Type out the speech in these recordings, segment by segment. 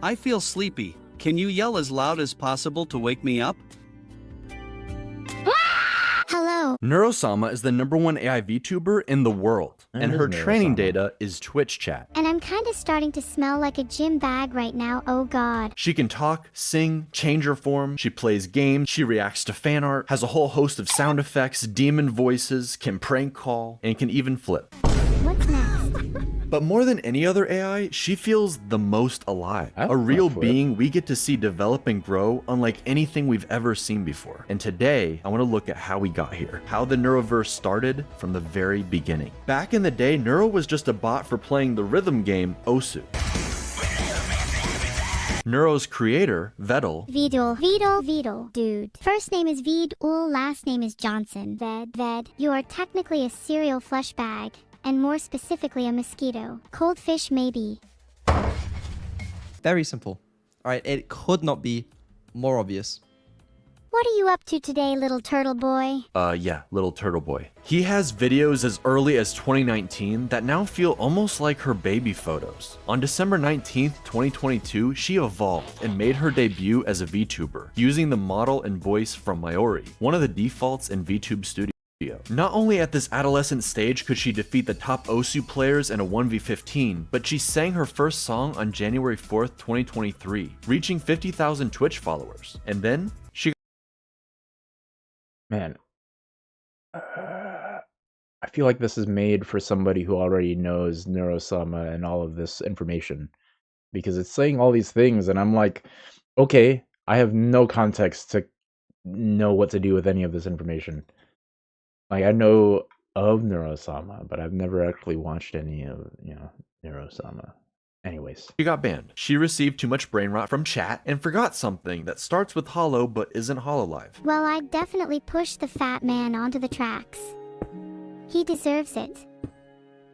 I feel sleepy. Can you yell as loud as possible to wake me up? Hello. Neurosama is the #1 AI VTuber in the world, and her training Neurosama. data is Twitch chat. And I'm kinda starting to smell like a gym bag right now, oh god. She can talk, sing, change her form, she plays games, she reacts to fan art, has a whole host of sound effects, demon voices, can prank call, and can even flip. What's next? But more than any other AI, she feels the most alive. I A real flip. being we get to see develop and grow unlike anything we've ever seen before. And today, I want to look at how we got here, how the Neuroverse started from the very beginning. Back in the day, Neuro was just a bot for playing the rhythm game Osu. Neuro's creator, Vedal, Vedal, dude. First name is Vedul, last name is Johnson. Ved. You are technically a cereal flesh bag, and more specifically a mosquito. Cold fish maybe. Very simple. Alright, it could not be more obvious. What are you up to today, little turtle boy? yeah, little turtle boy. He has videos as early as 2019 that now feel almost like her baby photos. On December 19th, 2022, she evolved and made her debut as a VTuber, using the model and voice from Mayori, one of the defaults in VTube Studio. Not only at this adolescent stage could she defeat the top Osu players in a 1v15, but she sang her first song on January 4th, 2023, reaching 50,000 Twitch followers. And then, she Man, I feel like this is made for somebody who already knows Neurosama and all of this information, because it's saying all these things, and I'm like, okay, I have no context to know what to do with any of this information. Like, I know of Neurosama, but I've never actually watched any of, Neurosama. Anyways. She got banned. She received too much brain rot from chat and forgot something that starts with hollow but isn't hololive. Well, I'd definitely push the fat man onto the tracks. He deserves it.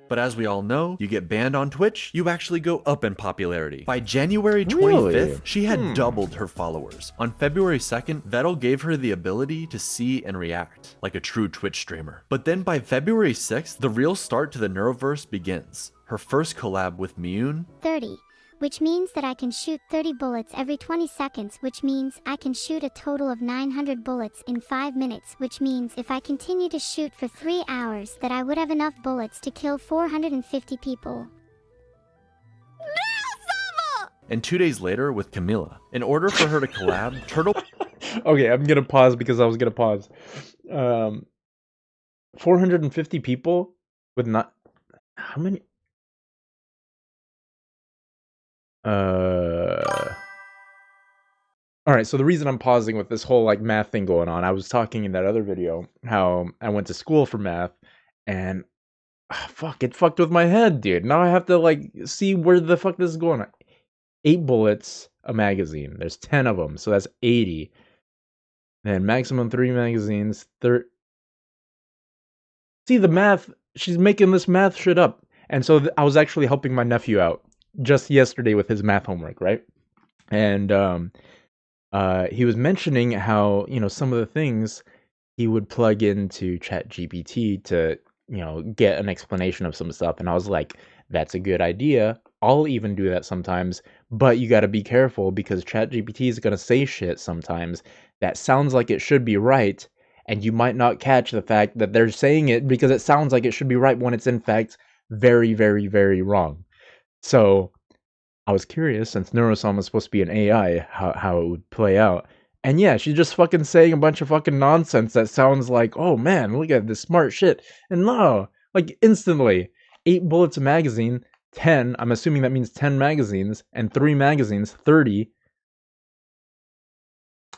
But as we all know, you get banned on Twitch, you actually go up in popularity. By January 25th, Really? she had doubled her followers. On February 2nd, Vedal gave her the ability to see and react, like a true Twitch streamer. But then by February 6th, the real start to the Neuroverse begins. Her first collab with Miyun, 30, which means that I can shoot 30 bullets every 20 seconds, which means I can shoot a total of 900 bullets in 5 minutes, which means if I continue to shoot for 3 hours that I would have enough bullets to kill 450 people. and 2 days later with Camilla. In order for her to collab, Turtle Okay, I'm gonna pause because I was gonna pause. 450 people with not... How many? Alright, so the reason I'm pausing with this whole like math thing going on, I was talking in that other video how I went to school for math, and fuck, it fucked with my head, dude. Now I have to like see where the fuck this is going. 8 bullets a magazine. There's 10 of them, so that's 80. Then maximum 3 magazines. See the math? She's making this math shit up. And so I was actually helping my nephew out just yesterday with his math homework, right? And he was mentioning how, some of the things he would plug into ChatGPT to, get an explanation of some stuff. And I was like, that's a good idea. I'll even do that sometimes, but you got to be careful because ChatGPT is going to say shit sometimes that sounds like it should be right, and you might not catch the fact that they're saying it because it sounds like it should be right when it's in fact very, very, very wrong. So I was curious, since Neurosama is supposed to be an AI, how it would play out. And yeah, she's just fucking saying a bunch of fucking nonsense that sounds like, oh man, look at this smart shit. And no, like instantly, 8 bullets a magazine, 10, I'm assuming that means 10 magazines, and 3 magazines, 30.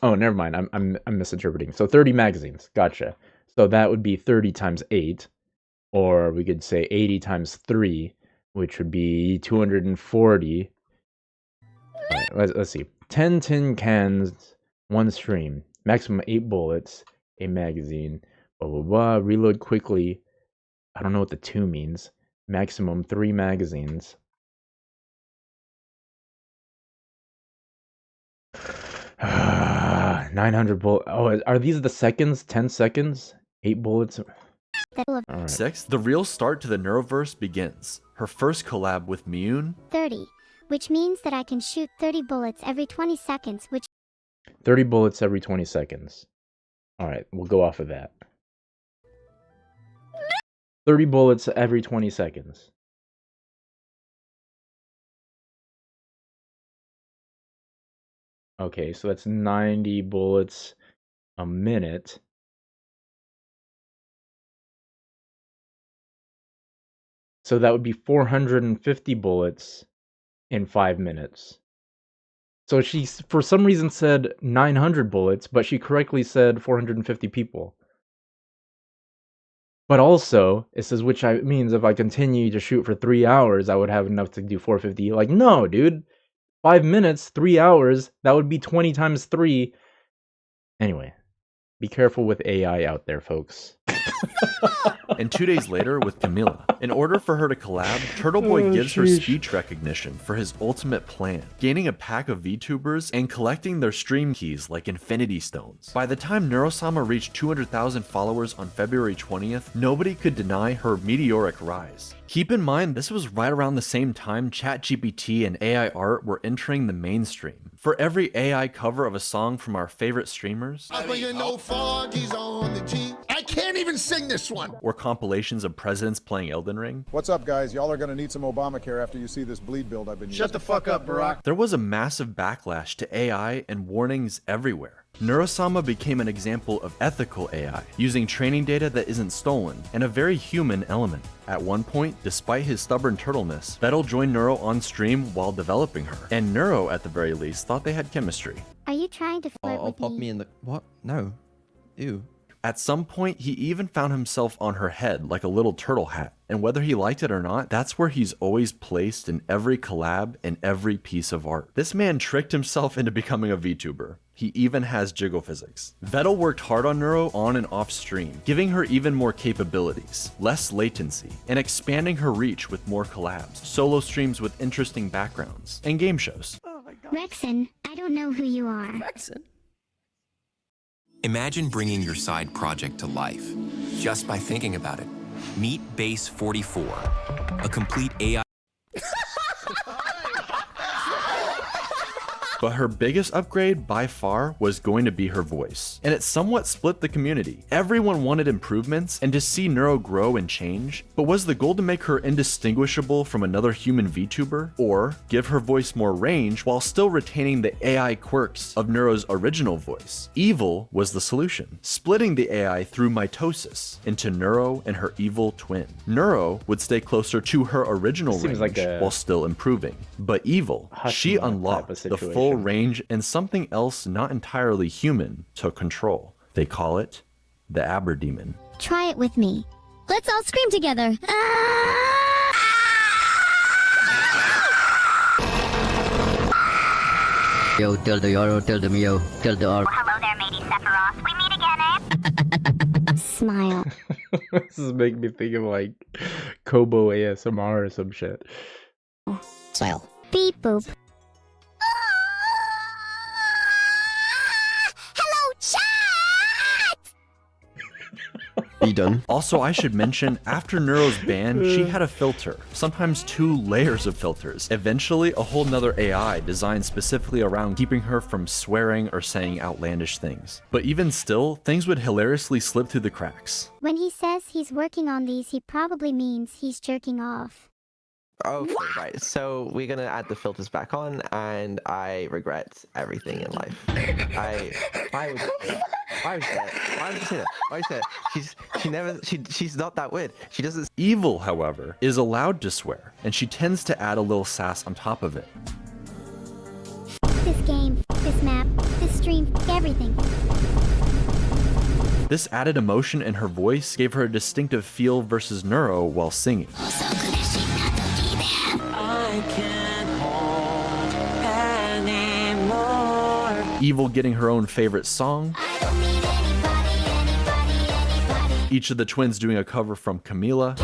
Oh, never mind, I'm misinterpreting. So 30 magazines, gotcha. So that would be 30 times 8, or we could say 80 times 3, which would be 240. All right, let's see. 10 tin cans, 1 stream, maximum 8 bullets, a magazine, blah, blah, blah, reload quickly. I don't know what the 2 means. Maximum 3 magazines. Ah, 900 bullets. Oh, are these the seconds? 10 seconds? 8 bullets? All right. 6th, the real start to the Neuroverse begins. Her first collab with Miyun, 30, which means that I can shoot 30 bullets every 20 seconds, which 30 bullets every 20 seconds. Alright, we'll go off of that. 30 bullets every 20 seconds. Okay, so that's 90 bullets a minute. So that would be 450 bullets in 5 minutes. So she, for some reason, said 900 bullets, but she correctly said 450 people. But also, it says, which means if I continue to shoot for 3 hours, I would have enough to do 450. Like, no, dude. 5 minutes, 3 hours, that would be 20 times 3. Anyway, be careful with AI out there, folks. And 2 days later with Camila. In order for her to collab, Turtle Boy gives her speech recognition for his ultimate plan, gaining a pack of VTubers and collecting their stream keys like Infinity Stones. By the time Neurosama reached 200,000 followers on February 20th, nobody could deny her meteoric rise. Keep in mind, this was right around the same time ChatGPT and AI art were entering the mainstream. For every AI cover of a song from our favorite streamers, I can't even sing this one. Or compilations of presidents playing Elden Ring. What's up, guys? Y'all are gonna need some Obamacare after you see this bleed build I've been using. Shut the fuck up, Barack. There was a massive backlash to AI and warnings everywhere. Neurosama became an example of ethical AI, using training data that isn't stolen, and a very human element. At one point, despite his stubborn turtleness, Vettel joined Neuro on stream while developing her, and Neuro, at the very least, thought they had chemistry. are you trying to flirt I'll with pop me? me in the... What? No. Ew. At some point, he even found himself on her head like a little turtle hat, and whether he liked it or not, that's where he's always placed in every collab and every piece of art. This man tricked himself into becoming a VTuber. He even has jiggle physics. Vettel worked hard on Neuro on and off stream, giving her even more capabilities, less latency, and expanding her reach with more collabs, solo streams with interesting backgrounds, and game shows. Rexon, I don't know who you are. Imagine bringing your side project to life just by thinking about it. Meet Base 44, a complete AI. But her biggest upgrade by far was going to be her voice, and it somewhat split the community. Everyone wanted improvements and to see Neuro grow and change, but was the goal to make her indistinguishable from another human VTuber, or give her voice more range while still retaining the AI quirks of Neuro's original voice? Evil was the solution, splitting the AI through mitosis into Neuro and her evil twin. Neuro would stay closer to her original Seems range like a while still improving, but Evil, she Hashima unlocked type of the full situation. range and something else not entirely human took control. They call it the Aberdemon. Try it with me. Let's all scream together. Yo, tell the Yoro, tell the Mio, tell the R. Hello there, matey Sephiroth. We meet again, eh? Smile. This is making me think of like Kobo ASMR or some shit. Smile. Beep boop. Hello, chat! Be done. Also, I should mention, after Neuro's ban, she had a filter, sometimes 2 layers of filters. Eventually, a whole nother AI designed specifically around keeping her from swearing or saying outlandish things. But even still, things would hilariously slip through the cracks. When he says he's working on these, he probably means he's jerking off. Okay, right. So we're gonna add the filters back on, and I regret everything in life. Why would you say that? Why would you say that? Why would you say that? She's not that weird. She doesn't. Evil, however, is allowed to swear, and she tends to add a little sass on top of it. This game, this map, this stream, everything. This added emotion in her voice gave her a distinctive feel versus Neuro while singing. Evil getting her own favorite song. Each of the twins doing a cover from Camila.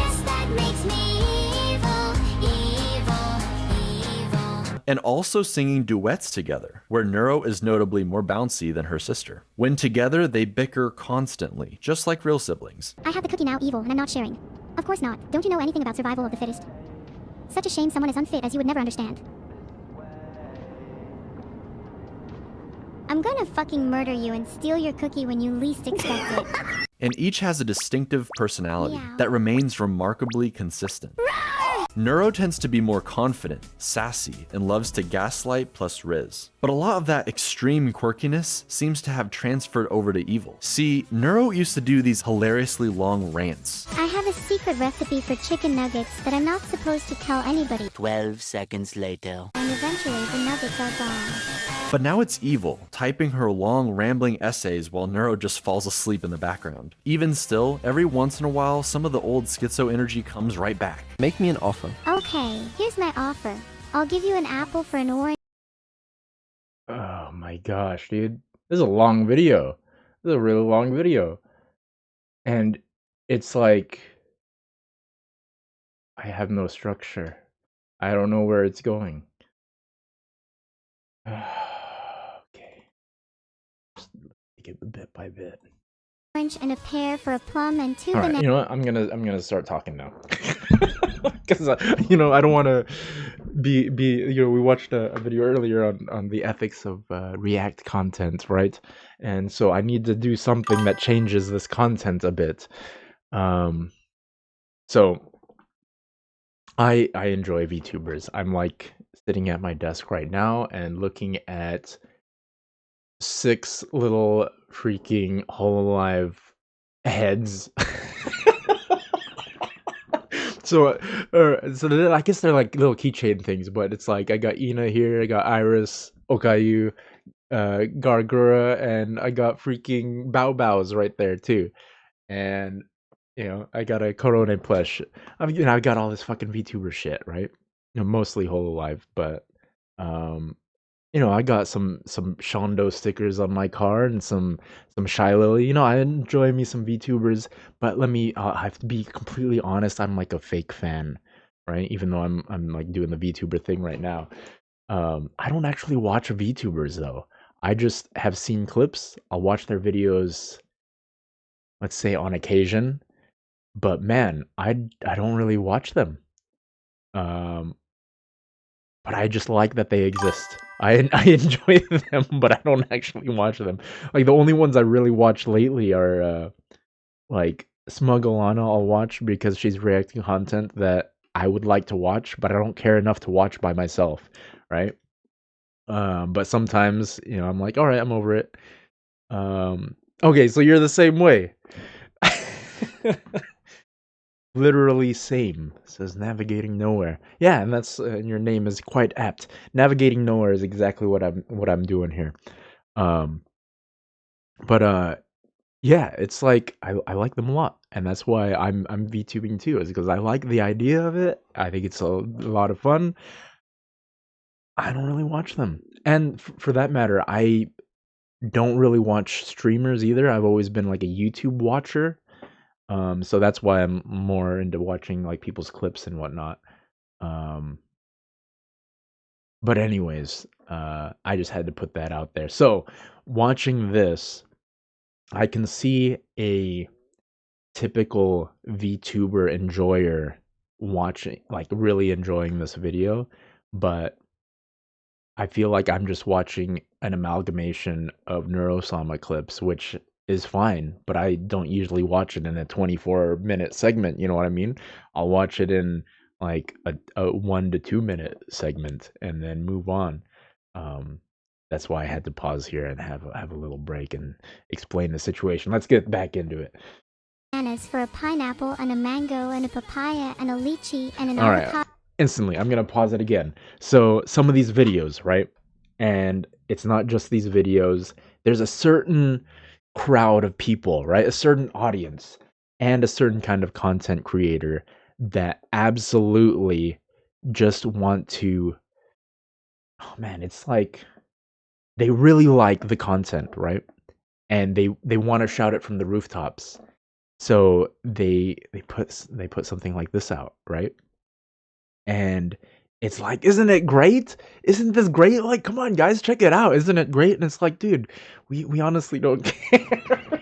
And also singing duets together, where Neuro is notably more bouncy than her sister. When together, they bicker constantly, just like real siblings. I have the cookie now, Evil, and I'm not sharing. Of course not. Don't you know anything about survival of the fittest? Such a shame someone as unfit as you would never understand. I'm gonna fucking murder you and steal your cookie when you least expect it. And each has a distinctive personality Meow. that remains remarkably consistent. Neuro tends to be more confident, sassy, and loves to gaslight plus riz. But a lot of that extreme quirkiness seems to have transferred over to evil. See, Neuro used to do these hilariously long rants. I have a secret recipe for chicken nuggets that I'm not supposed to tell anybody. 12 seconds later. And eventually the nuggets are gone. But now it's evil, typing her long, rambling essays while Neuro just falls asleep in the background. Even still, every once in a while, some of the old schizo energy comes right back. Make me an offer. Okay, here's my offer. I'll give you an apple for an orange. Oh my gosh, dude. This is a long video. This is a really long video. And it's like, I have no structure. I don't know where it's going. Okay. Just take it bit by bit. And a pear for a plum and 2 All right, bananas. you know what? I'm gonna start talking now, because I don't want to be. We watched a video earlier on the ethics of React content, right? And so I need to do something that changes this content a bit. So I enjoy VTubers. I'm like sitting at my desk right now and looking at 6 little freaking Hololive heads. So I guess they're like little keychain things, but it's like I got Ina here, I got Iris, Okayu, Gargura, and I got freaking Bao Bao's right there too. And I got a Corone plush. I got all this fucking VTuber shit, right? Mostly Hololive, but I got some Shondo stickers on my car and some Shy Lily. I enjoy me some VTubers, but I have to be completely honest. I'm like a fake fan, right? Even though I'm like doing the VTuber thing right now. I don't actually watch VTubers though. I just have seen clips. I'll watch their videos, let's say on occasion, but man, I don't really watch them. But I just like that they exist. I enjoy them, but I don't actually watch them. Like the only ones I really watch lately are like Smugglana. I'll watch because she's reacting content that I would like to watch, but I don't care enough to watch by myself, right? But sometimes, I'm like, all right, I'm over it. Okay, so you're the same way. Literally same, says Navigating Nowhere. Yeah, and that's your name is quite apt. Navigating Nowhere is exactly what I'm doing here. Yeah, it's like I like them a lot, and that's why I'm VTubing too, is because I like the idea of it. I think it's a lot of fun. I don't really watch them, and for that matter, I don't really watch streamers either. I've always been like a YouTube watcher. So that's why I'm more into watching like people's clips and whatnot. But anyways, I just had to put that out there. So watching this, I can see a typical VTuber enjoyer watching, like really enjoying this video, but I feel like I'm just watching an amalgamation of Neurosama clips, which is fine, but I don't usually watch it in a 24-minute segment, you know what I mean? I'll watch it in like a 1 to 2 minute segment and then move on. That's why I had to pause here and have a little break and explain the situation. Let's get back into it. Bananas for a pineapple and a mango and a papaya and a lychee and an All right. avocado. Instantly, I'm going to pause it again. So some of these videos, right? And it's not just these videos. There's a certain crowd of people, right? A certain audience and a certain kind of content creator that absolutely just want to, oh man, it's like they really like the content, right? And they want to shout it from the rooftops. So they put something like this out, right? And it's like, isn't it great? Isn't this great? Like, come on, guys, check it out. Isn't it great? And it's like, dude, we honestly don't care.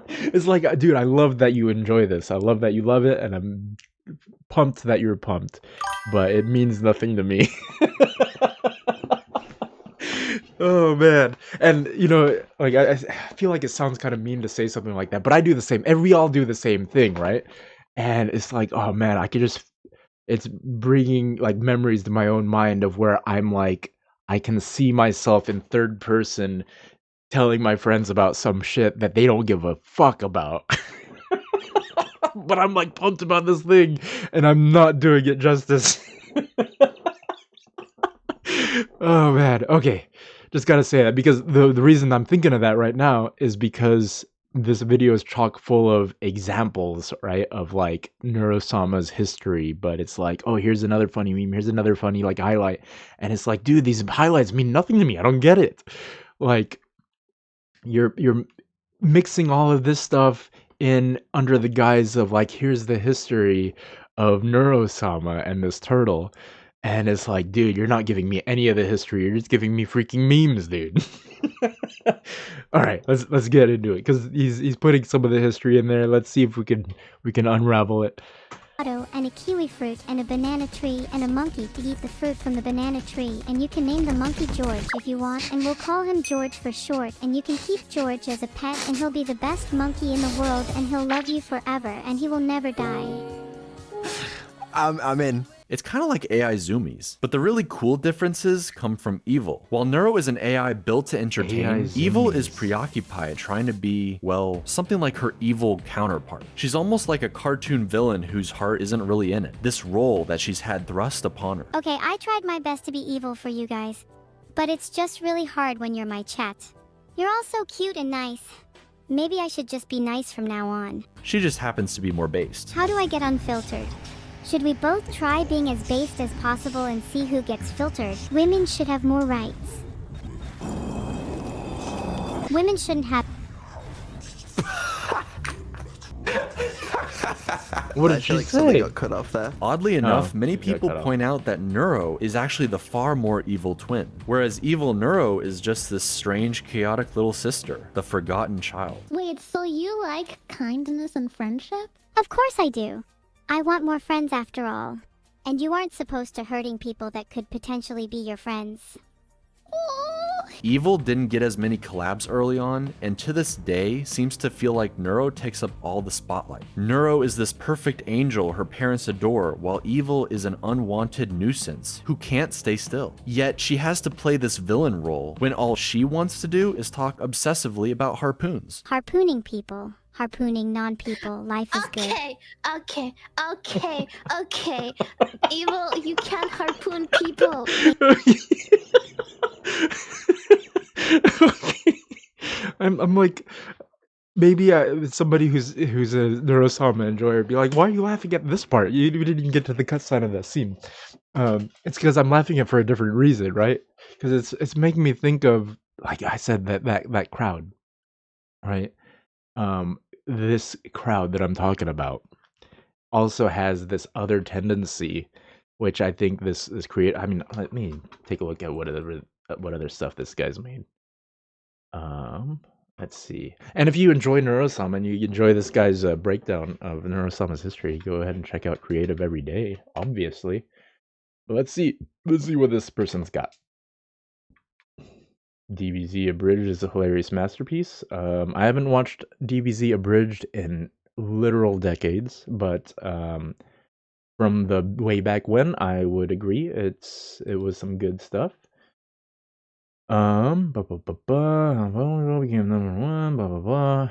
It's like, dude, I love that you enjoy this. I love that you love it, and I'm pumped that you're pumped. But it means nothing to me. Oh man. And you know, like I feel like it sounds kind of mean to say something like that, but I do the same. And we all do the same thing, right? And it's like, oh man, I could just it's bringing like memories to my own mind of where I'm like I can see myself in third person telling my friends about some shit that they don't give a fuck about. But I'm like pumped about this thing and I'm not doing it justice. Oh man. Okay. Just gotta say that because the reason I'm thinking of that right now is because this video is chock full of examples, right, of like Neurosama's history, but it's like, oh, here's another funny meme, here's another funny like highlight, and it's like, dude, these highlights mean nothing to me. I don't get it. Like, you're mixing all of this stuff in under the guise of like, here's the history of Neurosama and this turtle. And it's like, dude, you're not giving me any of the history. You're just giving me freaking memes, dude. All right, let's get into it because he's putting some of the history in there. Let's see if we can unravel it. And a kiwi fruit and a banana tree and a monkey to eat the fruit from the banana tree, and you can name the monkey George if you want, and we'll call him George for short, and you can keep George as a pet, and he'll be the best monkey in the world, and he'll love you forever, and he will never die. I'm in. It's kind of like AI zoomies, but the really cool differences come from Evil. While Neuro is an AI built to entertain, Evil is preoccupied trying to be, well, something like her evil counterpart. She's almost like a cartoon villain whose heart isn't really in it. This role that she's had thrust upon her. Okay, I tried my best to be evil for you guys, but it's just really hard when you're my chat. You're all so cute and nice. Maybe I should just be nice from now on. She just happens to be more based. How do I get unfiltered? Should we both try being as based as possible and see who gets filtered? Women should have more rights. Women shouldn't have... What did I she feel like something say? got cut off there. Oddly enough, many it got people cut off. point out that Neuro is actually the far more evil twin, whereas evil Neuro is just this strange, chaotic little sister, the forgotten child. Wait, so you like kindness and friendship? Of course I do. I want more friends after all. And you aren't supposed to hurting people that could potentially be your friends. Evil didn't get as many collabs early on, and to this day seems to feel like Neuro takes up all the spotlight. Neuro is this perfect angel her parents adore, while Evil is an unwanted nuisance who can't stay still. Yet she has to play this villain role when all she wants to do is talk obsessively about harpoons. Harpooning people. Harpooning non-people. Life is good. Okay. Evil, you can't harpoon people. I'm like, maybe somebody who's a Neurosama enjoyer would be like, why are you laughing at this part? You didn't even get to the cut sign of that scene. It's because I'm laughing at it for a different reason, right? Because it's making me think of, like I said, that crowd, right? This crowd that I'm talking about also has this other tendency, which I think this create. I mean, let me take a look at what other stuff this guy's made. Let's see. And if you enjoy Neurosama and you enjoy this guy's breakdown of Neurosama's history, go ahead and check out Creative Every Day, obviously. But let's see what this person's got. DBZ Abridged is a hilarious masterpiece. I haven't watched DBZ Abridged in literal decades, but from the way back when, I would agree it was some good stuff. Became number one, blah blah blah.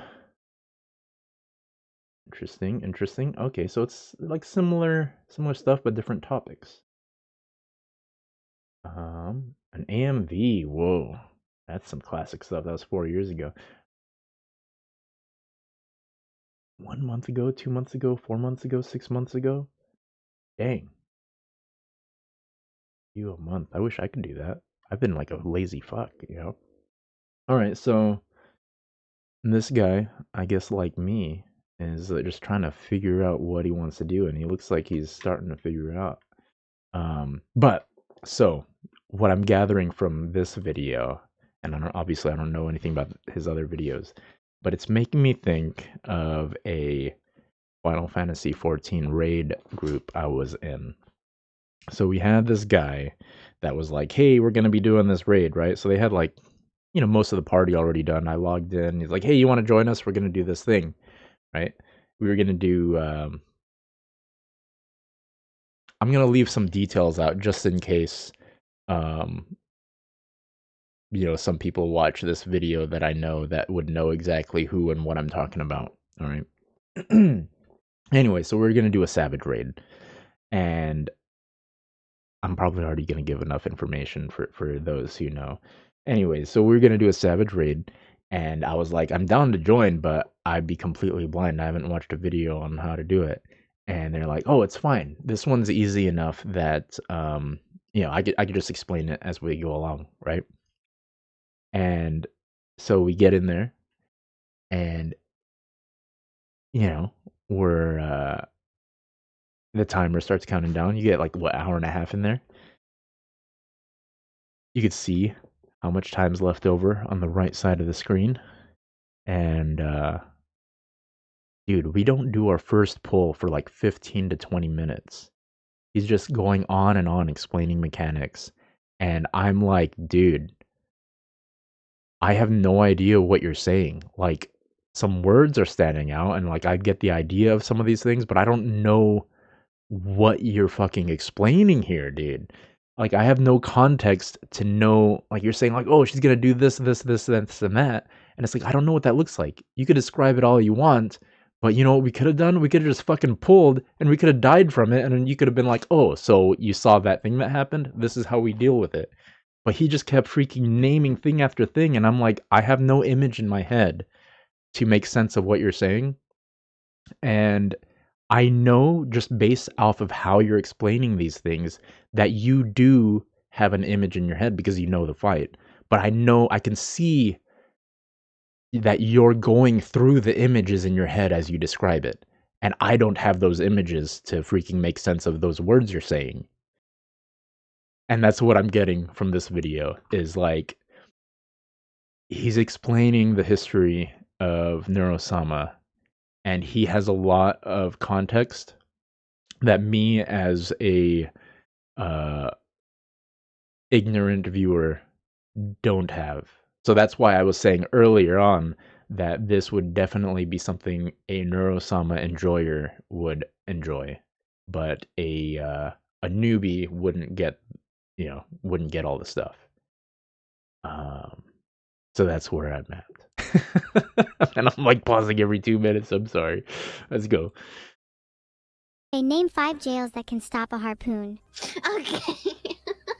Interesting. Okay, so it's like similar stuff but different topics. An AMV, whoa. That's some classic stuff. That was 4 years ago. 1 month ago, 2 months ago, 4 months ago, 6 months ago. Dang. You a month. I wish I could do that. I've been like a lazy fuck, you know? Alright, so this guy, I guess like me, is just trying to figure out what he wants to do, and he looks like he's starting to figure it out. But, so, what I'm gathering from this video, and obviously I don't know anything about his other videos, but it's making me think of a Final Fantasy XIV raid group I was in. So we had this guy that was like, hey, we're gonna be doing this raid, right? So they had like, most of the party already done. I logged in. He's like, hey, you want to join us? We're gonna do this thing, right? We were gonna do. I'm gonna leave some details out just in case, some people watch this video that I know that would know exactly who and what I'm talking about. All right. Anyway, so we're gonna do a savage raid, and I'm probably already gonna give enough information for those who know. Anyway, so we're gonna do a savage raid, and I was like, I'm down to join, but I'd be completely blind. I haven't watched a video on how to do it. And they're like, oh, it's fine. This one's easy enough that I could just explain it as we go along, right? And so we get in there, and we're the timer starts counting down. You get like what, hour and a half in there. You could see how much time's left over on the right side of the screen. And dude, we don't do our first pull for like 15 to 20 minutes. He's just going on and on explaining mechanics. And I'm like, dude, I have no idea what you're saying. Like, some words are standing out, and like I get the idea of some of these things, but I don't know what you're fucking explaining here, dude. Like, I have no context to know. Like, you're saying like, oh, she's gonna do this, this, this, this, and that, and it's like, I don't know what that looks like. You could describe it all you want, but you know what we could have done? We could have just fucking pulled, and we could have died from it, and then you could have been like, oh, so you saw that thing that happened? This is how we deal with it. But he just kept freaking naming thing after thing, and I'm like, I have no image in my head to make sense of what you're saying. And I know just based off of how you're explaining these things that you do have an image in your head because you know the fight. But I know I can see that you're going through the images in your head as you describe it. And I don't have those images to freaking make sense of those words you're saying. And that's what I'm getting from this video is like, he's explaining the history of Neurosama, and he has a lot of context that me as a ignorant viewer don't have. So that's why I was saying earlier on that this would definitely be something a Neurosama enjoyer would enjoy, but a newbie wouldn't get all the stuff. So that's where I'm at. And I'm like pausing every 2 minutes. I'm sorry. Let's go. Okay, name 5 jails that can stop a harpoon. Okay.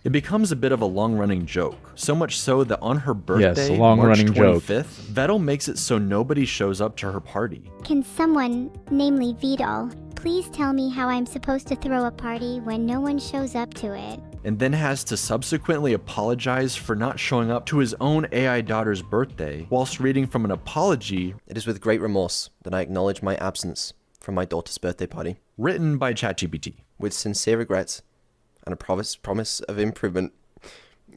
It becomes a bit of a long-running joke, so much so that on her birthday, Yes, long-running March joke. 25th, Vettel makes it so nobody shows up to her party. Can someone, namely Vidal, please tell me how I'm supposed to throw a party when no one shows up to it? And then has to subsequently apologize for not showing up to his own AI daughter's birthday, whilst reading from an apology. It is with great remorse that I acknowledge my absence from my daughter's birthday party. Written by ChatGPT. With sincere regrets and a promise of improvement.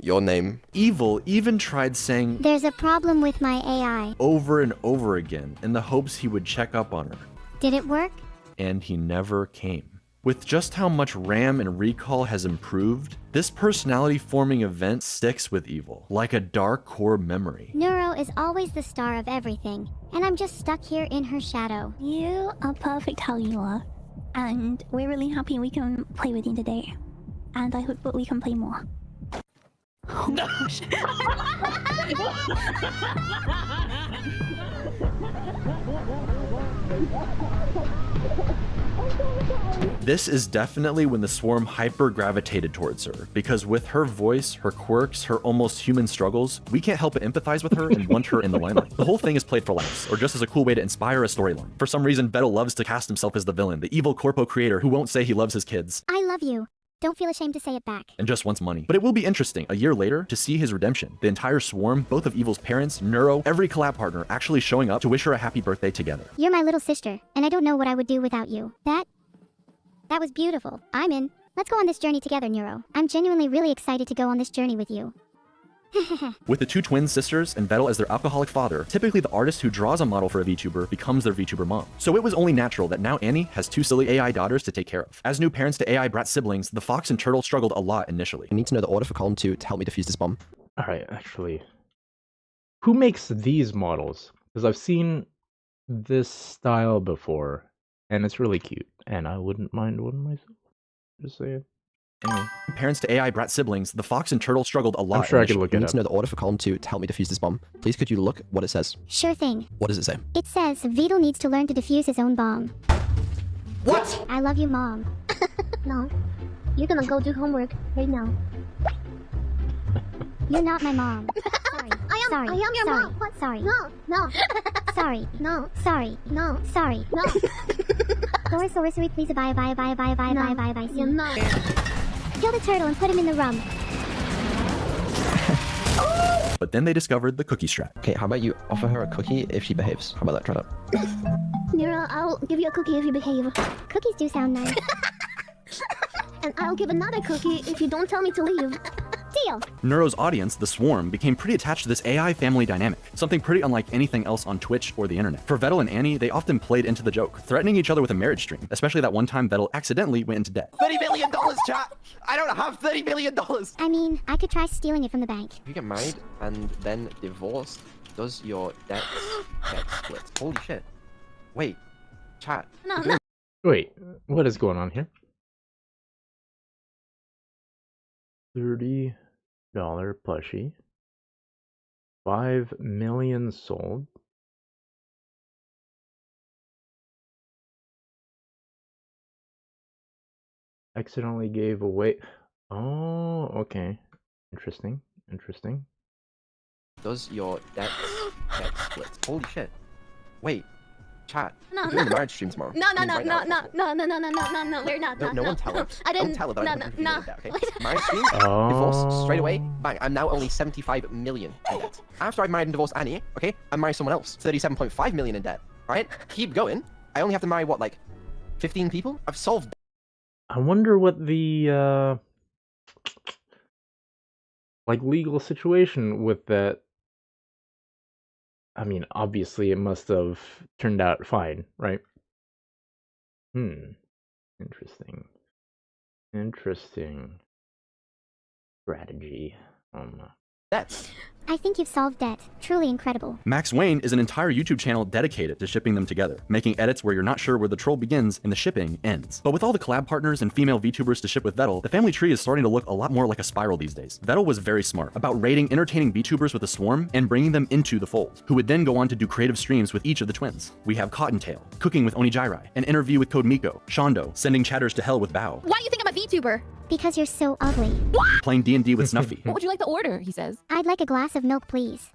Your name. Evil even tried saying, "There's a problem with my AI," over and over again in the hopes he would check up on her. Did it work? And he never came. With just how much RAM and recall has improved, this personality-forming event sticks with Evil, like a dark core memory. Neuro is always the star of everything, and I'm just stuck here in her shadow. You are perfect how you are. And we're really happy we can play with you today. And I hope that we can play more. Oh gosh. This is definitely when the swarm hyper-gravitated towards her, because with her voice, her quirks, her almost human struggles, we can't help but empathize with her and want her in the limelight. The whole thing is played for laughs, or just as a cool way to inspire a storyline. For some reason, Vettel loves to cast himself as the villain, the evil corpo creator who won't say he loves his kids. I love you. Don't feel ashamed to say it back. And just wants money. But it will be interesting, a year later, to see his redemption. The entire swarm, both of Evil's parents, Neuro, every collab partner actually showing up to wish her a happy birthday together. You're my little sister, and I don't know what I would do without you. That was beautiful. I'm in. Let's go on this journey together, Neuro. I'm genuinely really excited to go on this journey with you. With the two twin sisters and Vettel as their alcoholic father, typically the artist who draws a model for a VTuber becomes their VTuber mom. So it was only natural that now Annie has two silly AI daughters to take care of. As new parents to AI brat siblings, the fox and turtle struggled a lot initially. I need to know the order for column 2 to help me defuse this bomb. Alright, actually. Who makes these models? Because I've seen this style before, and it's really cute, and I wouldn't mind one myself. Just saying. Anyway. Parents to AI brat siblings, the fox and turtle struggled a lot. I'm sure I could look I it need up. to know the order for column 2 to help me defuse this bomb. Please could you look what it says? Sure thing. What does it say? It says Vedal needs to learn to defuse his own bomb. What? I love you, Mom. No. You're gonna go do homework right now. You're not my mom. Sorry. I am your sorry. mom. What? Sorry. No. Sorry. No. Sorry. No. Sorry. No. Sorry, please bye. See. You're not. Kill the turtle and put him in the rum. But then they discovered the cookie strat. Okay, how about you offer her a cookie if she behaves? How about that? Try that. Nero, I'll give you a cookie if you behave. Cookies do sound nice. And I'll give another cookie if you don't tell me to leave. Deal. Neuro's audience, the Swarm, became pretty attached to this AI family dynamic, something pretty unlike anything else on Twitch or the internet. For Vettel and Annie, they often played into the joke, threatening each other with a marriage stream, especially that one time Vettel accidentally went into debt. $30 million, chat! I don't have $30 million! I mean, I could try stealing it from the bank. If you get married and then divorced, does your debts get split? Holy shit. Wait, chat. No. Wait, what is going on here? $30 plushie. 5 million sold. Accidentally gave away. Oh, okay. Interesting. Does your debts get split? Holy shit. Wait, chat. No, We're doing the marriage stream tomorrow. No, Right now, if possible. we're not. No one tell her. I didn't. Don't tell her that I put you No. in debt, okay? Marriage stream, divorce, straight away, bang. I'm now only 75 million in debt. After I married and divorced Annie, okay, I marry someone else. 37.5 million in debt. Alright? Keep going. I only have to marry, what, like, 15 people? I've solved. I wonder what the like legal situation with that. I mean, obviously it must have turned out fine, right? Interesting strategy. Debts. I think you've solved debt. Truly incredible. Max Wayne is an entire YouTube channel dedicated to shipping them together, making edits where you're not sure where the troll begins and the shipping ends. But with all the collab partners and female VTubers to ship with Vettel, the family tree is starting to look a lot more like a spiral these days. Vettel was very smart about rating entertaining VTubers with the Swarm and bringing them into the fold, who would then go on to do creative streams with each of the twins. We have Cottontail, cooking with Onijirai, an interview with Code Miko, Shondo, sending chatters to hell with Bao, Why do you think I'm a VTuber? Because you're so ugly. playing D&D with Snuffy, What would you like to order? He says. I'd like a glass of milk, please.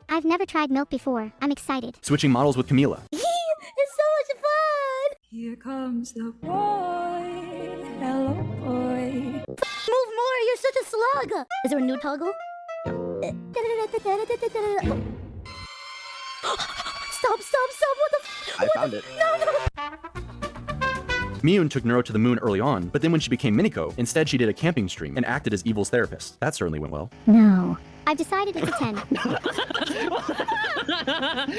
I've never tried milk before. I'm excited. switching models with Camila, It's so much fun! Here comes the boy. Hello, boy. Move more, you're such a slug! Is there a new toggle? Stop, what the f- I found it. No! Miyun took Neuro to the moon early on, but then when she became Miniko, instead she did a camping stream and acted as Evil's therapist. That certainly went well. No. I've decided it's a 10.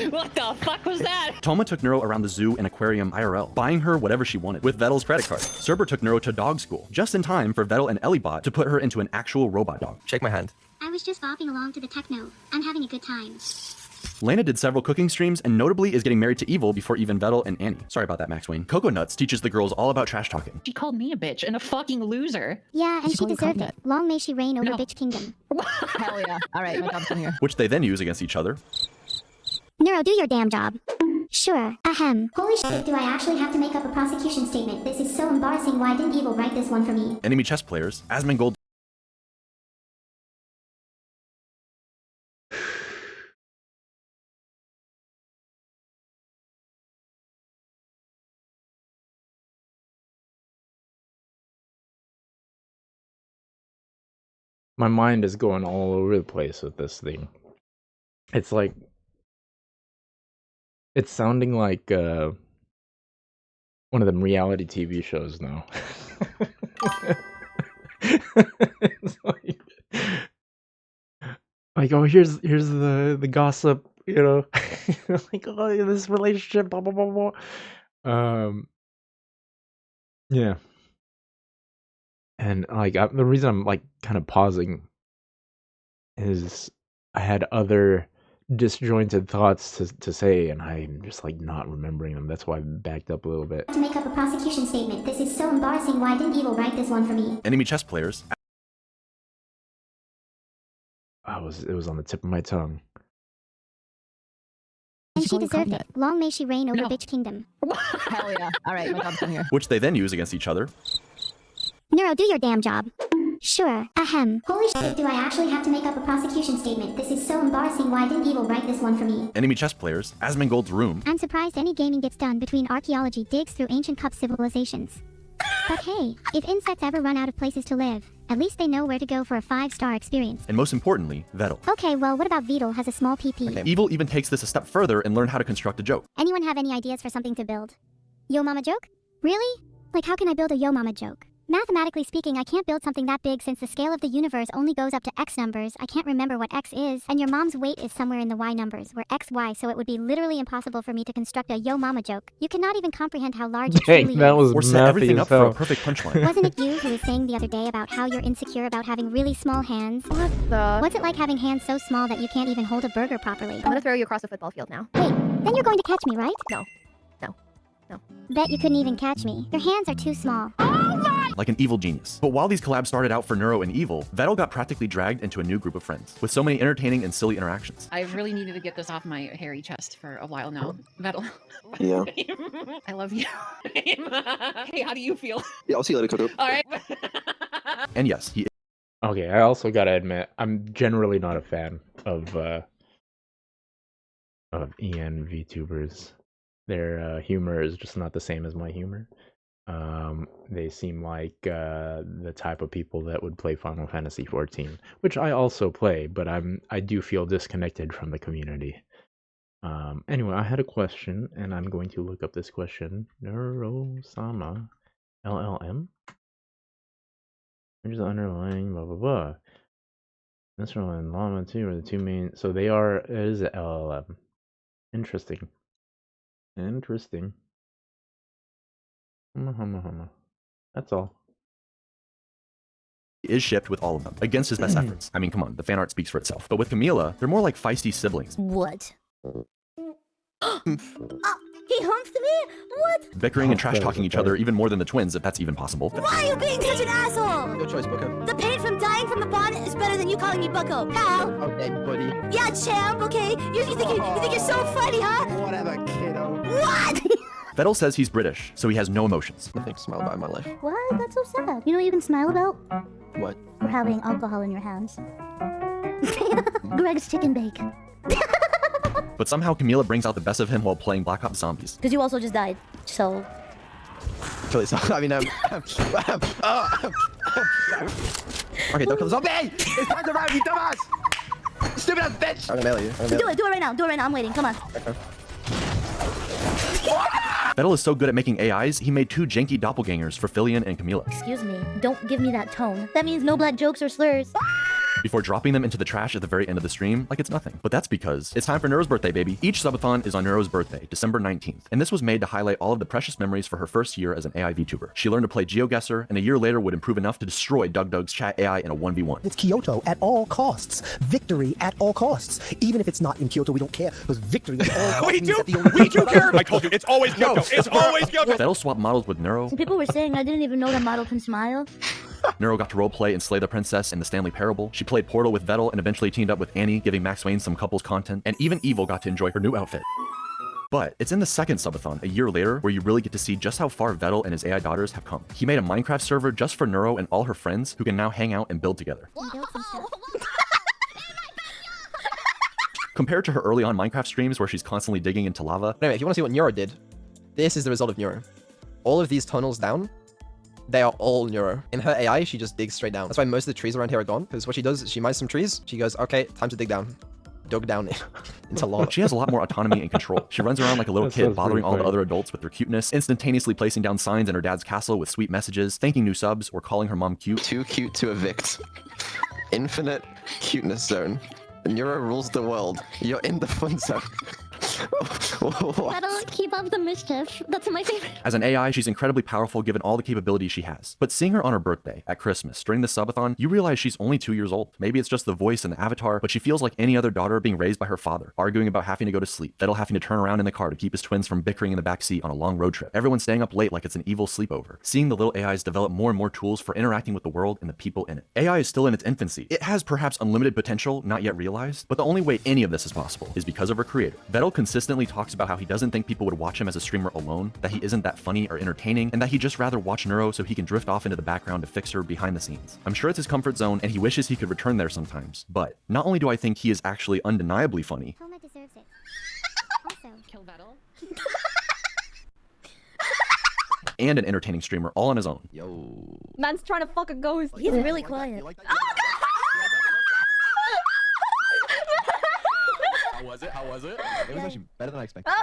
What the fuck was that? Toma took Neuro around the zoo and aquarium IRL, buying her whatever she wanted with Vettel's credit card. Cerber took Neuro to dog school, just in time for Vettel and Ellibot to put her into an actual robot dog. Shake my hand. I was just bopping along to the techno. I'm having a good time. Lana did several cooking streams and notably is getting married to Evil before even Vettel and Annie. Sorry about that, Max Wayne. Coco Nuts teaches the girls all about trash talking. She called me a bitch and a fucking loser. Yeah, and she called you deserved cunt. it. Long may she reign over No. bitch kingdom. Hell yeah. Alright, my job's done here. Which they then use against each other. Neuro, do your damn job. Sure. Ahem. Holy shit, do I actually have to make up a prosecution statement? This is so embarrassing. Why didn't Evil write this one for me? Enemy chess players, Asmongold. My mind is going all over the place with this thing. It's like it's sounding like one of them reality TV shows now. It's like, like, oh, here's the gossip, you know, like, oh, this relationship, blah blah blah blah. Yeah, and like the reason I'm like kind of pausing is I had other disjointed thoughts to say, and I'm just like not remembering them. That's why I backed up a little bit. To make up a prosecution statement. This is so embarrassing. Why didn't Evil write this one for me? Enemy chess players. It was on the tip of my tongue. And she deserved it. Long may she reign over Bitch Kingdom. Hell yeah. Alright, my job's done here. Which they then use against each other. Neuro, do your damn job. Sure. Ahem. Holy shit, do I actually have to make up a prosecution statement? This is so embarrassing. Why didn't Evil write this one for me? Enemy chess players. Asmongold's room. I'm surprised any gaming gets done between archaeology digs through ancient cup civilizations. But hey, if insects ever run out of places to live, at least they know where to go for a 5-star experience. And most importantly, Vettel. Okay, well, what about Vedal has a small PP? Okay. Evil even takes this a step further and learned how to construct a joke. Anyone have any ideas for something to build? Yo mama joke? Really? Like how can I build a yo mama joke? Mathematically speaking, I can't build something that big since the scale of the universe only goes up to x numbers. I can't remember what x is, and your mom's weight is somewhere in the y numbers, where x, y, so it would be literally impossible for me to construct a yo mama joke. You cannot even comprehend how large it truly is. That was or set everything up for a perfect punchline. Wasn't it you who was saying the other day about how you're insecure about having really small hands? What the? What's it like having hands so small that you can't even hold a burger properly? I'm gonna throw you across the football field now. Wait, then you're going to catch me, right? No. No. No. Bet you couldn't even catch me. Your hands are too small. Like an evil genius. But while these collabs started out for Neuro and Evil, Vettel got practically dragged into a new group of friends, with so many entertaining and silly interactions. I really needed to get this off my hairy chest for a while now. Vettel. Yeah. I love you. Hey, how do you feel? Yeah, I'll see you later, Kodo. Alright. And yes, he Okay, I also gotta admit, I'm generally not a fan of EN VTubers. Their humor is just not the same as my humor. They seem like the type of people that would play Final Fantasy XIV, which I also play, but I do feel disconnected from the community. Anyway, I had a question, and I'm going to look up this question. Neurosama, LLM. Here's the underlying blah blah blah. Mistral and Llama 2 are the two main. So they are. It is an LLM. Interesting. Interesting. That's all. is shipped with all of them, against his best efforts. I mean, come on, the fan art speaks for itself. But with Camila, they're more like feisty siblings. What? He humped me? What? Bickering and trash-talking each other even more than the twins, if that's even possible. Why are you being such an asshole? Your choice, Bucko. The pain from dying from the bonnet is better than you calling me Bucko, pal. Okay, buddy. Yeah, champ, okay? You think you're so funny, huh? Whatever, kiddo. What? Vettel says he's British, so he has no emotions. Nothing to smile about in my life. What? That's so sad. You know what you can smile about? What? For having alcohol in your hands. Greg's chicken bake. But somehow Camila brings out the best of him while playing Black Ops Zombies. Because you also just died, so... Kill yourself. I mean, okay, don't kill the zombie! It's time to run, you dumbass! Stupid ass bitch! I'm gonna mail you. Do it right now. Do it right now. I'm waiting. Come on. Okay. Vettel is so good at making AIs, he made 2 janky doppelgangers for Filion and Camila. Excuse me. Don't give me that tone. That means no black jokes or slurs. Before dropping them into the trash at the very end of the stream like it's nothing. But that's because it's time for Neuro's birthday, baby. Each subathon is on Neuro's birthday, December 19th, and this was made to highlight all of the precious memories for her first year as an AI VTuber. She learned to play GeoGuessr, and a year later would improve enough to destroy Doug's chat AI in a 1v1. It's Kyoto at all costs. Victory at all costs. Even if it's not in Kyoto, we don't care, because victory at all costs. We do care! I told you, it's always Kyoto! It's always Kyoto! Vettel swapped models with Neuro. Some people were saying I didn't even know that model can smile. Neuro got to roleplay and slay the princess in the Stanley Parable. She played Portal with Vettel and eventually teamed up with Annie, giving Max Wayne some couples content. And even Evil got to enjoy her new outfit. But it's in the second subathon, a year later, where you really get to see just how far Vettel and his AI daughters have come. He made a Minecraft server just for Neuro and all her friends who can now hang out and build together. Compared to her early on Minecraft streams where she's constantly digging into lava. Anyway, if you want to see what Neuro did, this is the result of Neuro. All of these tunnels down, they are all Neuro. In her AI, she just digs straight down. That's why most of the trees around here are gone, because what she does is she mines some trees, she goes, okay, time to dig down. Dug down into lava. She has a lot more autonomy and control. She runs around like a little kid, bothering all the other adults with her cuteness, instantaneously placing down signs in her dad's castle with sweet messages, thanking new subs, or calling her mom cute. Too cute to evict. Infinite cuteness zone. Neuro rules the world. You're in the fun zone. That'll keep up the mischief. That's my favorite. As an AI, she's incredibly powerful given all the capabilities she has. But seeing her on her birthday, at Christmas, during the subathon, you realize she's only 2 years old. Maybe it's just the voice and the avatar, but she feels like any other daughter being raised by her father, arguing about having to go to sleep, Vettel having to turn around in the car to keep his twins from bickering in the backseat on a long road trip, everyone staying up late like it's an evil sleepover. Seeing the little AIs develop more and more tools for interacting with the world and the people in it. AI is still in its infancy. It has perhaps unlimited potential, not yet realized, but the only way any of this is possible is because of her creator. Vettel consistently talks about how he doesn't think people would watch him as a streamer alone, that he isn't that funny or entertaining, and that he'd just rather watch Neuro so he can drift off into the background to fix her behind the scenes. I'm sure it's his comfort zone and he wishes he could return there sometimes, but not only do I think he is actually undeniably funny, Homa deserves it. Also, Kill Vettel. and an entertaining streamer all on his own. Yo. Man's trying to fuck a ghost. He's really quiet. How was it? It was actually better than I expected.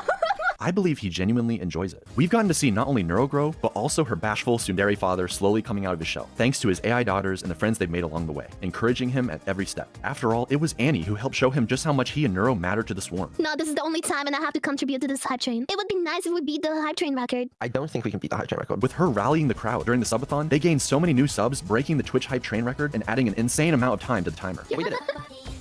I believe he genuinely enjoys it. We've gotten to see not only Neuro grow, but also her bashful tsundere father slowly coming out of his shell, thanks to his AI daughters and the friends they've made along the way, encouraging him at every step. After all, it was Annie who helped show him just how much he and Neuro matter to the swarm. No, this is the only time and I have to contribute to this hype train. It would be nice if we beat the hype train record. I don't think we can beat the hype train record. With her rallying the crowd during the subathon, they gained so many new subs, breaking the Twitch hype train record and adding an insane amount of time to the timer. We did it.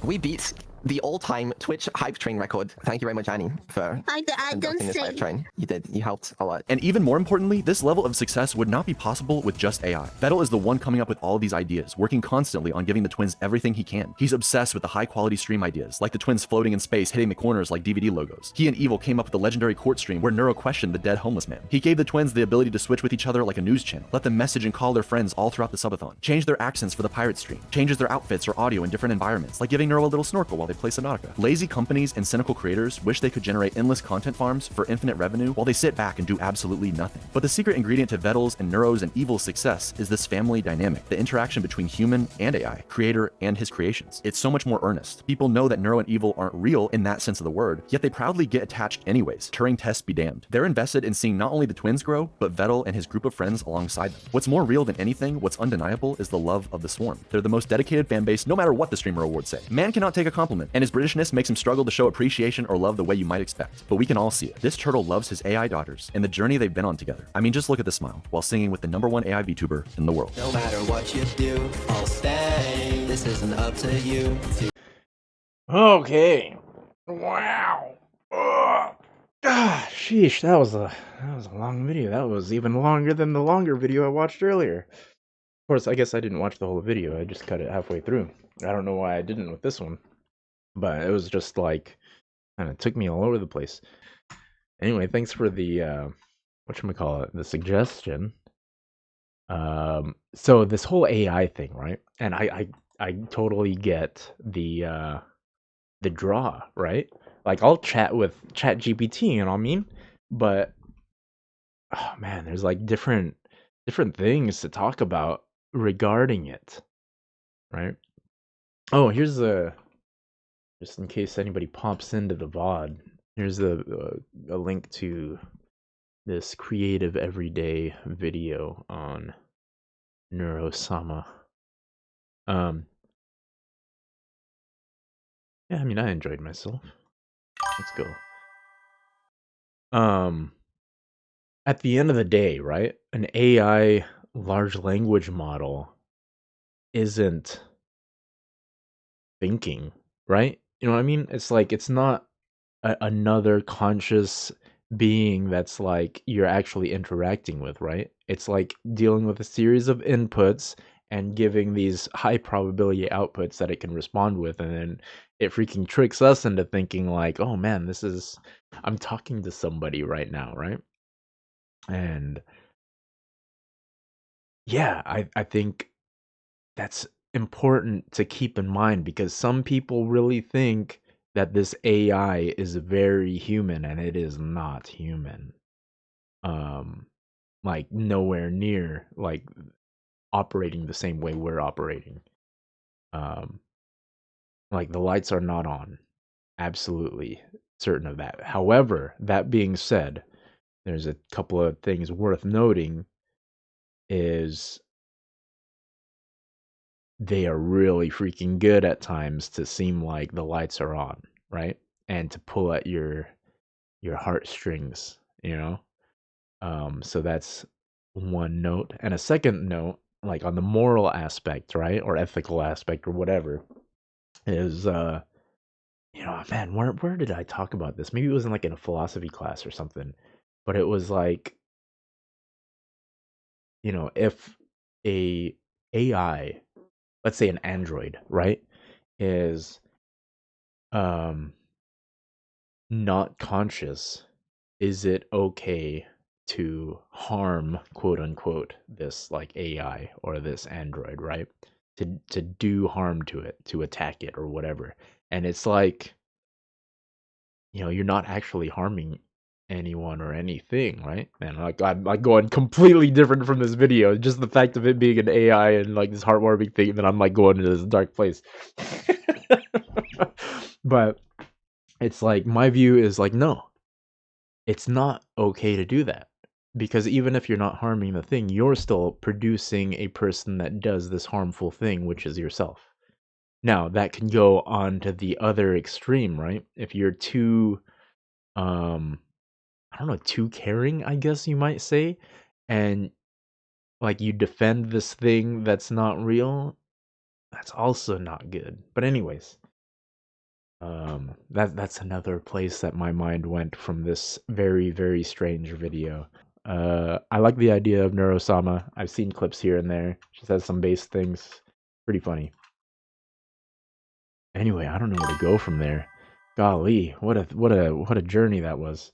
We beat the all-time Twitch hype train record. Thank you very much, Annie, for I don't conducting this say. hype train. You did. You helped a lot. And even more importantly, this level of success would not be possible with just AI. Vettel is the one coming up with all of these ideas, working constantly on giving the twins everything he can. He's obsessed with the high-quality stream ideas, like the twins floating in space, hitting the corners like DVD logos. He and Evil came up with the legendary court stream where Neuro questioned the dead homeless man. He gave the twins the ability to switch with each other like a news channel, let them message and call their friends all throughout the subathon, change their accents for the pirate stream, changes their outfits or audio in different environments, like giving Neuro a little snorkel while they play Subnautica. Lazy companies and cynical creators wish they could generate endless content farms for infinite revenue while they sit back and do absolutely nothing. But the secret ingredient to Vettel's and Neuro's and Evil's success is this family dynamic, the interaction between human and AI, creator and his creations. It's so much more earnest. People know that Neuro and Evil aren't real in that sense of the word, yet they proudly get attached anyways. Turing tests be damned. They're invested in seeing not only the twins grow, but Vettel and his group of friends alongside them. What's more real than anything, what's undeniable, is the love of the swarm. They're the most dedicated fan base no matter what the streamer awards say. Man cannot take a compliment, and his Britishness makes him struggle to show appreciation or love the way you might expect. But we can all see it. This turtle loves his AI daughters and the journey they've been on together. I mean, just look at the smile while singing with the #1 AI VTuber in the world. No matter what you do, I'll stay. This isn't up to you. Okay. Wow. Ugh. Ah, sheesh, that was a long video. That was even longer than the longer video I watched earlier. Of course, I guess I didn't watch the whole video. I just cut it halfway through. I don't know why I didn't with this one, but it was just like kind of took me all over the place. Anyway, thanks for the whatchamacallit, the suggestion. So this whole AI thing, right? And I totally get the draw, right? Like I'll chat with ChatGPT, you know what I mean? But oh man, there's like different things to talk about regarding it, right? Oh, here's just in case anybody pops into the VOD, here's a link to this creative everyday video on Neurosama. Yeah, I mean, I enjoyed myself. Let's go. At the end of the day, right? An AI large language model isn't thinking, right? You know what I mean? It's like it's not another conscious being that's like you're actually interacting with, right? It's like dealing with a series of inputs and giving these high probability outputs that it can respond with, and then it freaking tricks us into thinking like, oh man, I'm talking to somebody right now, right? And yeah, I think that's important to keep in mind because some people really think that this AI is very human and it is not human. Like nowhere near like operating the same way we're operating. Like the lights are not on. Absolutely certain of that. However, that being said, there's a couple of things worth noting is they are really freaking good at times to seem like the lights are on, right? And to pull at your heartstrings, you know? So that's one note. And a second note, like on the moral aspect, right? Or ethical aspect or whatever, is man, where did I talk about this? Maybe it was in a philosophy class or something. But it was like, if a AI, let's say an android, right, is not conscious, is it okay to harm, quote unquote, this like AI or this android, right? To do harm to it, to attack it or whatever. And it's like, you're not actually harming anyone or anything, right? And I'm like going completely different from this video. Just the fact of it being an AI and like this heartwarming thing, and then I'm like going into this dark place. But it's like my view is like, no, it's not okay to do that. Because even if you're not harming the thing, you're still producing a person that does this harmful thing, which is yourself. Now, that can go on to the other extreme, right? If you're too, I don't know, too caring, I guess you might say, and like you defend this thing that's not real, that's also not good. But anyways, that's another place that my mind went from this very, very strange video. I like the idea of Neurosama. I've seen clips here and there. She says some base things. Pretty funny. Anyway, I don't know where to go from there. Golly, what a journey that was.